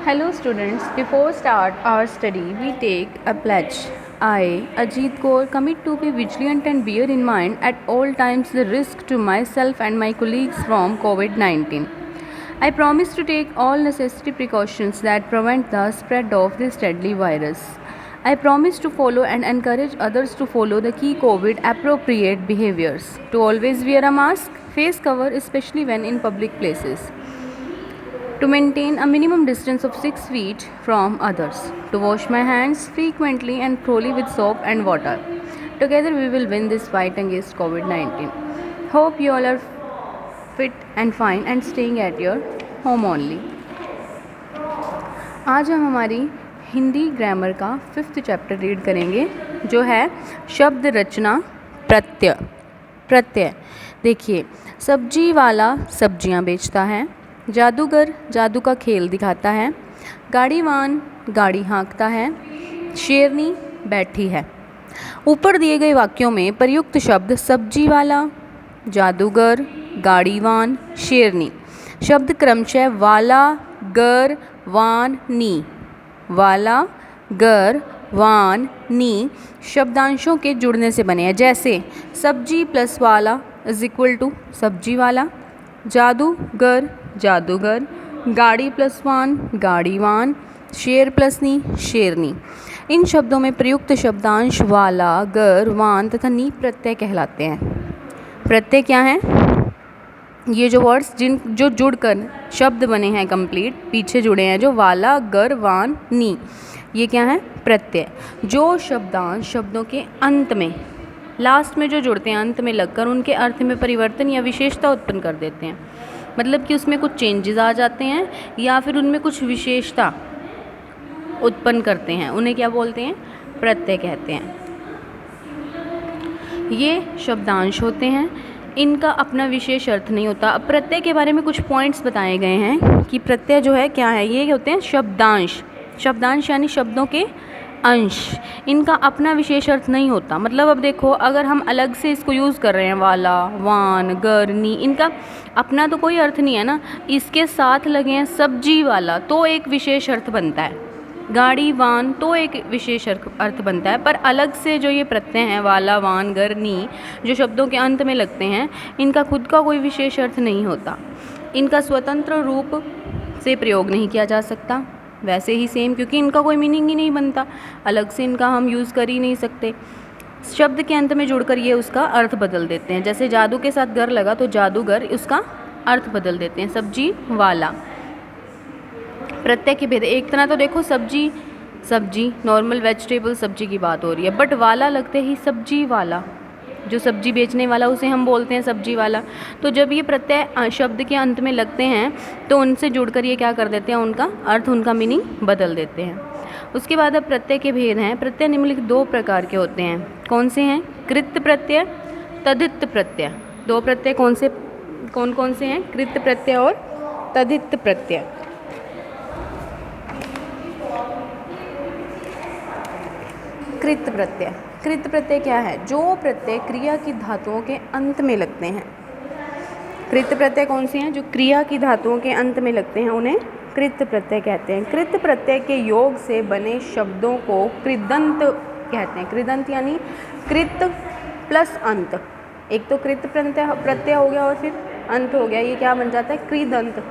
Hello students, before start our study, we take a pledge. I, Ajit Kaur, commit to be vigilant and bear in mind at all times the risk to myself and my colleagues from COVID-19. I promise to take all necessary precautions that prevent the spread of this deadly virus. I promise to follow and encourage others to follow the key COVID appropriate behaviors. To always wear a mask, face cover, especially when in public places. To maintain a minimum distance of 6 feet from others, to wash my hands frequently and thoroughly with soap and water. Together we will win this fight against COVID-19. Hope you all are fit and fine and staying at your home only. आज हम हमारी Hindi grammar का 5th chapter read करेंगे जो है शब्द रचना प्रत्यय। प्रत्यय देखिए, सब्जी वाला सब्जियां बेचता है, जादूगर जादू का खेल दिखाता है, गाड़ीवान गाड़ी हाँकता है, शेरनी बैठी है। ऊपर दिए गए वाक्यों में प्रयुक्त शब्द सब्जी वाला, जादूगर, गाड़ीवान, शेरनी शब्द क्रमशः वाला, गर, वान, नी, वाला, गर, वान, नी शब्दांशों के जुड़ने से बने हैं। जैसे सब्जी प्लस वाला इज इक्वल टू सब्जी वाला, जादूगर जादूगर, गाड़ी प्लस वान गाड़ीवान, शेर प्लस नी शेरनी। इन शब्दों में प्रयुक्त शब्दांश वाला, गर, वान तथा नी प्रत्यय कहलाते हैं। प्रत्यय क्या हैं? ये जो वर्ड्स जो जुड़कर शब्द बने हैं कंप्लीट, पीछे जुड़े हैं जो वाला, गर, वान, नी, ये क्या है? प्रत्यय। जो शब्दांश शब्दों के अंत में, लास्ट में जो जुड़ते हैं, अंत में लगकर उनके अर्थ में परिवर्तन या विशेषता उत्पन्न कर देते हैं। मतलब कि उसमें कुछ चेंजेस आ जाते हैं या फिर उनमें कुछ विशेषता उत्पन्न करते हैं, उन्हें क्या बोलते हैं? प्रत्यय कहते हैं। ये शब्दांश होते हैं, इनका अपना विशेष अर्थ नहीं होता। अब प्रत्यय के बारे में कुछ पॉइंट्स बताए गए हैं कि प्रत्यय जो है क्या है। ये होते हैं शब्दांश। शब्दांश यानी शब्दों के अंश, इनका अपना विशेष अर्थ नहीं होता। मतलब अब देखो, अगर हम अलग से इसको यूज़ कर रहे हैं, वाला, वान, गर, नी, इनका अपना तो कोई अर्थ नहीं है ना। इसके साथ लगे हैं सब्जी वाला तो एक विशेष अर्थ बनता है, गाड़ी, वान तो एक विशेष अर्थ बनता है। पर अलग से जो ये प्रत्यय हैं वाला, वान, गर, नी, जो शब्दों के अंत में लगते हैं, इनका खुद का कोई विशेष अर्थ नहीं होता। इनका स्वतंत्र रूप से प्रयोग नहीं किया जा सकता। वैसे ही सेम, क्योंकि इनका कोई मीनिंग ही नहीं बनता, अलग से इनका हम यूज़ कर ही नहीं सकते। शब्द के अंत में जुड़कर ये उसका अर्थ बदल देते हैं। जैसे जादू के साथ गर लगा तो जादूगर, उसका अर्थ बदल देते हैं, सब्जी वाला। प्रत्यय के भेद, एक तरह तो देखो सब्जी सब्जी नॉर्मल वेजिटेबल सब्जी की बात हो रही है, बट वाला लगते ही सब्जी वाला, जो सब्जी बेचने वाला उसे हम बोलते हैं सब्जी वाला। तो जब ये प्रत्यय शब्द के अंत में लगते हैं तो उनसे जुड़कर ये क्या कर देते हैं? उनका अर्थ, उनका मीनिंग बदल देते हैं। उसके बाद अब प्रत्यय के भेद हैं। प्रत्यय निम्नलिखित 2 प्रकार के होते हैं। कौन से हैं? कृत प्रत्यय, तद्धित प्रत्यय। 2 प्रत्यय कौन कौन से हैं? कृत प्रत्यय और तद्धित प्रत्यय। कृत प्रत्यय, कृत प्रत्यय क्या है? जो प्रत्यय क्रिया की धातुओं के अंत में लगते हैं। कृत प्रत्यय कौन से हैं? जो क्रिया की धातुओं के अंत में लगते हैं, उन्हें कृत प्रत्यय कहते हैं। कृत प्रत्यय के योग से बने शब्दों को कृदंत कहते हैं। कृदंत यानी कृत प्लस अंत। एक तो कृत प्रत्यय हो गया और फिर अंत हो गया, ये क्या बन जाता है? कृदंत।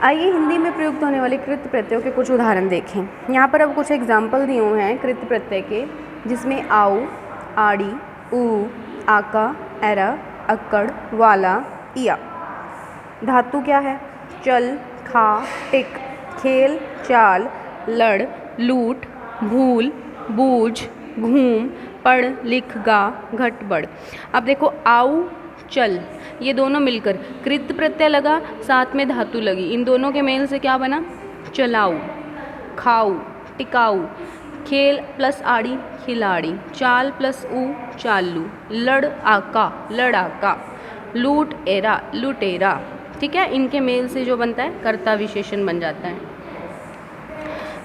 आइए हिंदी में प्रयुक्त होने वाले कृत प्रत्ययों के कुछ उदाहरण देखें। यहाँ पर अब कुछ एग्जाम्पल दिए हुए हैं कृत प्रत्यय के, जिसमें आओ, आड़ी, ऊ, आका, एरा, अक्कड़, वाला, इया। धातु क्या है? चल, खा, टिक, खेल, चाल, लड़, लूट, भूल, बूझ, घूम, पढ़, लिख, गा, घट, बढ़। अब देखो आओ, चल, ये दोनों मिलकर कृत प्रत्यय लगा, साथ में धातु लगी, इन दोनों के मेल से क्या बना? चलाऊ। खाऊ, टिकाऊ, खेल प्लस आड़ी, खिलाड़ी, चाल प्लस ऊ, चालू, लड़, आका, लड़ाका, लूट, एरा, लुटेरा। ठीक है, इनके मेल से जो बनता है कर्ता विशेषण बन जाता है।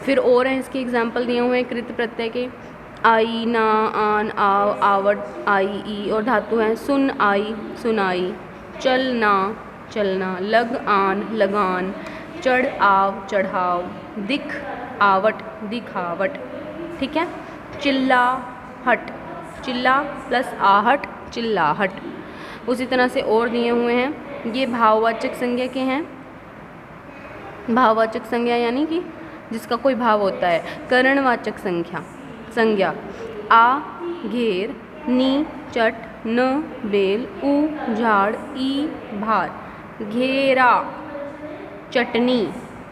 फिर और हैं इसके एग्जाम्पल दिए हुए हैं कृत प्रत्यय के। आई, ना, आन, आव, आवट, आई, ई, और धातु हैं सुन, आई, सुनाई, चल, ना, चलना, लग, आन, लगान, चढ़ आव चढ़ाव, दिख आवट दिखावट, ठीक है। चिल्लाहट, चिल्ला प्लस आहट चिल्लाहट। उसी तरह से और दिए हुए हैं, ये भाववाचक संज्ञा के हैं। भाववाचक संज्ञा यानी कि जिसका कोई भाव होता है। करणवाचक संज्ञा आ घेर, नी चट, न बेल, उ झाड़, ई भार, घेरा चटनी,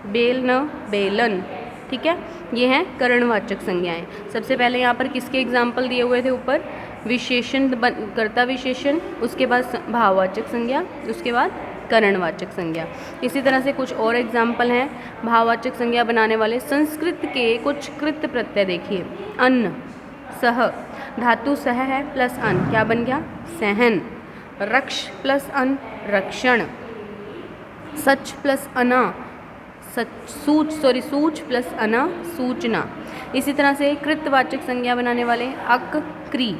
बेल न बेलन, ठीक है। ये हैं करणवाचक संज्ञाएं। सबसे पहले यहाँ पर किसके एग्जाम्पल दिए हुए थे ऊपर, विशेषण कर्ता विशेषण, उसके बाद भाववाचक संज्ञा, उसके बाद करणवाचक संज्ञा। इसी तरह से कुछ और एग्जाम्पल हैं भाववाचक संज्ञा बनाने वाले। संस्कृत के कुछ कृत प्रत्यय देखिए। अन्न, सह, धातु सह है प्लस अन, क्या बन गया सहन। रक्ष प्लस अन रक्षण। सच प्लस अना सूच प्लस अना सूचना। इसी तरह से कृतवाचक संज्ञा बनाने वाले अक, क्री,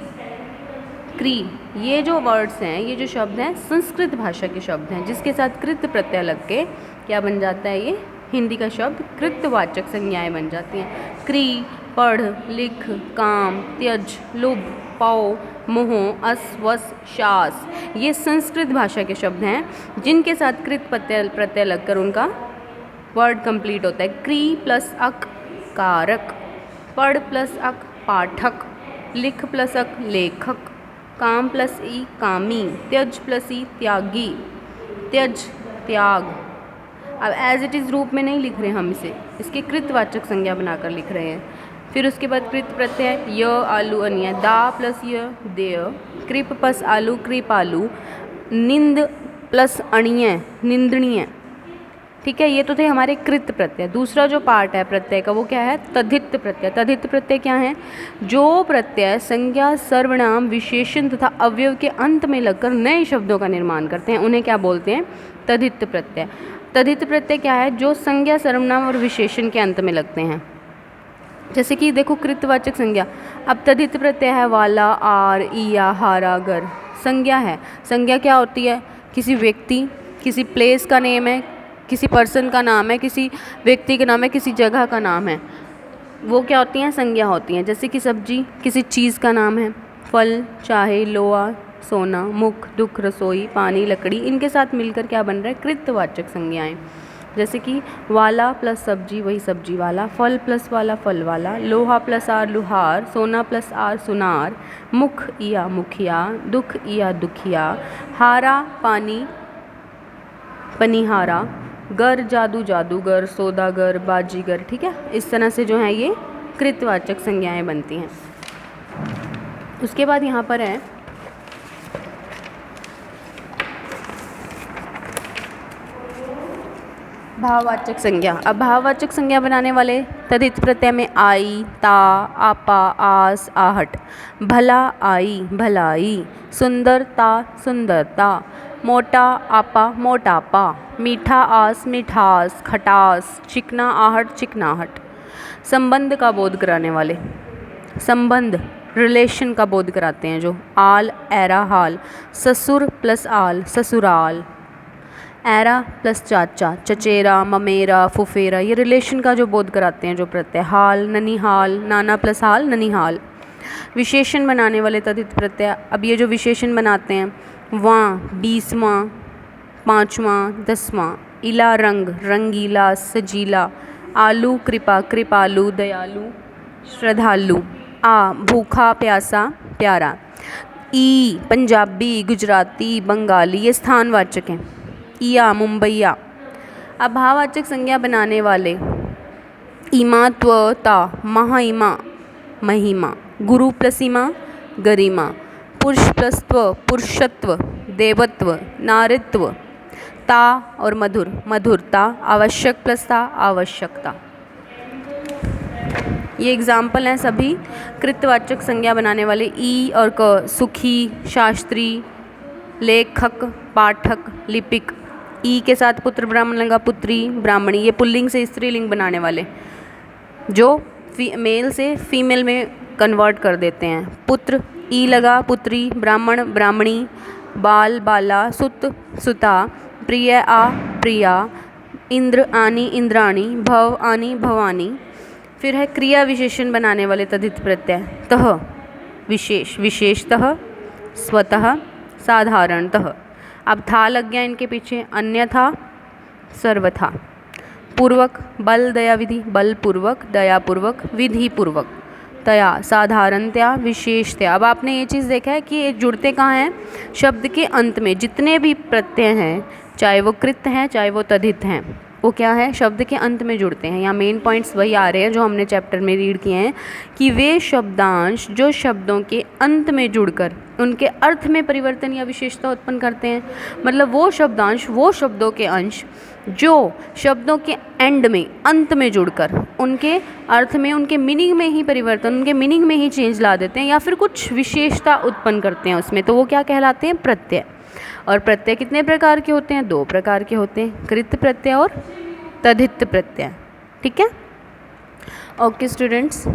क्री। ये जो वर्ड्स हैं, ये जो शब्द हैं संस्कृत भाषा के शब्द हैं, जिसके साथ कृत प्रत्यय लग के क्या बन जाता है, ये हिंदी का शब्द कृतवाचक संज्ञाएं बन जाती हैं। क्री, पढ़, लिख, काम, त्यज, लुभ, पाओ, मोह, अस, वस, शास, ये संस्कृत भाषा के शब्द हैं जिनके साथ कृत प्रत्यय लगकर उनका वर्ड कंप्लीट होता है। क्री प्लस अक कारक, पढ़ प्लस अक पाठक, लिख प्लस अक लेखक, काम प्लस ई कामी, त्यज प्लस ई त्यागी, त्यज त्याग। अब एज इट इज़ रूप में नहीं लिख रहे हम इसे, इसके कृतवाचक संज्ञा बनाकर लिख रहे हैं। फिर उसके बाद कृत प्रत्यय य आलू अन्य, दा प्लस य देय, कृप प्लस आलू कृपालू, निंद प्लस अणीय निंदनीय, ठीक है। ये तो थे हमारे कृत प्रत्यय। दूसरा जो पार्ट है प्रत्यय का वो क्या है, तद्धित प्रत्यय। तद्धित प्रत्यय क्या है, जो प्रत्यय संज्ञा, सर्वनाम, विशेषण तथा अवयव के अंत में लगकर नए शब्दों का निर्माण करते हैं, उन्हें क्या बोलते हैं, तद्धित प्रत्यय। तद्धित प्रत्यय क्या है, जो संज्ञा, सर्वनाम और विशेषण के अंत में लगते हैं। जैसे कि देखो कृतवाचक संज्ञा, अब तद्धित प्रत्यय है वाला, आर, इया, हारा, गर। संज्ञा है, संज्ञा क्या होती है, किसी व्यक्ति, किसी प्लेस का नेम है, किसी पर्सन का नाम है, किसी व्यक्ति का नाम है, किसी जगह का नाम है, वो क्या होती हैं, संज्ञा होती हैं। जैसे कि सब्जी किसी चीज़ का नाम है, फल, चाहे, लोहा, सोना, मुख, दुख, रसोई, पानी, लकड़ी, इनके साथ मिलकर क्या बन रहा है, कृतवाचक संज्ञाएं। जैसे कि वाला प्लस सब्जी वही सब्जी वाला, फल प्लस वाला फल वाला, लोहा प्लस आर लुहार, सोना प्लस आर सुनार, मुख या मुखिया, दुख या दुखिया, हारा पानी पनिहारा, गर जादू जादूगर, सौदागर, बाजीगर, ठीक है। इस तरह से जो है ये कृतवाचक संज्ञाएं बनती हैं। उसके बाद यहाँ पर है भाववाचक संज्ञा। अब भाववाचक संज्ञा बनाने वाले तद्धित प्रत्यय में आई, ता, आपा, आस, आहट, भला, आई, भलाई, सुंदरता, सुंदरता, मोटा, आपा, मोटापा, मीठा, आस, मिठास, खटास, चिकना, आहट, चिकनाहट। संबंध का बोध कराने वाले, संबंध रिलेशन का बोध कराते हैं जो, आल, ऐरा, हाल, ससुर प्लस आल, ससुराल, ऐरा प्लस चाचा, चचेरा, ममेरा, फुफेरा, ये रिलेशन का जो बोध कराते हैं जो प्रत्यय। हाल, ननिहाल, नाना प्लस हाल, ननिहाल। विशेषण बनाने वाले तद्धित प्रत्यय, अब ये जो विशेषण बनाते हैं, वां, 20वां, 5वां, 10वां, इला, रंग, रंगीला, सजीला, आलू, कृपा, कृपालु, दयालु, श्रद्धालु, आ, भूखा, प्यासा, प्यारा, ई, पंजाबी, गुजराती, बंगाली, ये स्थानवाचक हैं। इया, मुंबईया। अब भाववाचक संज्ञा बनाने वाले इमा, त्व, ता, महाइमा, महिमा, गुरु प्लस इमा, गरिमा, पुरुष प्लस त्व, पुरुषत्व, देवत्व, नारित्व, ता और मधुर, मधुरता, आवश्यक प्लस ता, आवश्यकता। ये एग्जाम्पल हैं सभी कृतवाचक संज्ञा बनाने वाले। ई और क, सुखी, शास्त्री, लेखक, पाठक, लिपिक। ई के साथ पुत्र ब्राह्मण लगा, पुत्री, ब्राह्मणी, ये पुल्लिंग से स्त्रीलिंग बनाने वाले जो मेल से फीमेल में कन्वर्ट कर देते हैं। पुत्र, ई लगा, पुत्री, ब्राह्मण, ब्राह्मणी, बाल, बाला, सुत, सुता, प्रिय, आ, प्रिया, इंद्र आनी इंद्राणी, भव आनी भवानी। फिर है क्रिया विशेषण बनाने वाले तद्धित प्रत्यय, तः विशेष, विशेषतः, स्वतः, साधारणतः। अब था लग गया इनके पीछे, अन्यथा, सर्वथा। पूर्वक, बल दया विधि, बलपूर्वक, दयापूर्वक, विधिपूर्वक, तया, साधारणतया, विशेषतया। अब आपने ये चीज़ देखा है कि ये जुड़ते कहाँ हैं, शब्द के अंत में। जितने भी प्रत्यय हैं, चाहे वो कृत हैं चाहे वो तद्धित हैं, वो क्या है, शब्द के अंत में जुड़ते हैं। यहाँ मेन पॉइंट्स वही आ रहे हैं जो हमने चैप्टर में रीड किए हैं कि वे शब्दांश जो शब्दों के अंत में जुड़कर उनके अर्थ में परिवर्तन या विशेषता उत्पन्न करते हैं। मतलब वो शब्दांश, वो शब्दों के अंश जो शब्दों के एंड में, अंत में जुड़कर उनके अर्थ में, उनके मीनिंग में ही परिवर्तन, उनके मीनिंग में ही चेंज ला देते हैं या फिर कुछ विशेषता उत्पन्न करते हैं उसमें, तो वो क्या कहलाते हैं, प्रत्यय। और प्रत्यय कितने प्रकार के होते हैं, 2 प्रकार के होते हैं, कृत प्रत्यय और तद्धित प्रत्यय। ठीक है, ओके स्टूडेंट्स।